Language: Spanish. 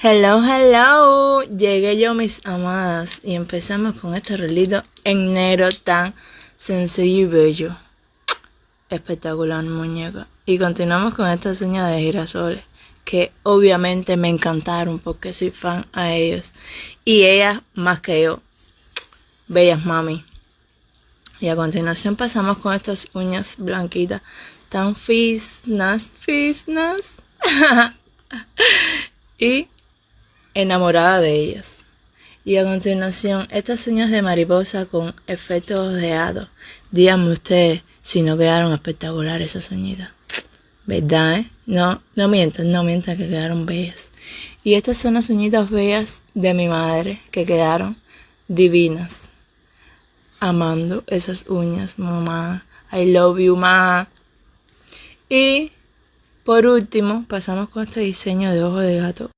Hello, hello. Llegué yo, mis amadas, y empezamos con este relito en negro tan sencillo y bello. Espectacular, muñeca. Y continuamos con estas uñas de girasoles, que obviamente me encantaron porque soy fan a ellos. Y ellas más que yo. Bellas mami. Y a continuación pasamos con estas uñas blanquitas tan fisnas. Y enamorada de ellas. Y a continuación, estas uñas de mariposa con efectos de hado. Díganme ustedes si no quedaron espectaculares esas uñitas. ¿Verdad, No mientan que quedaron bellas. Y estas son las uñitas bellas de mi madre, que quedaron divinas. Amando esas uñas, mamá. I love you, ma. Y por último, pasamos con este diseño de ojo de gato.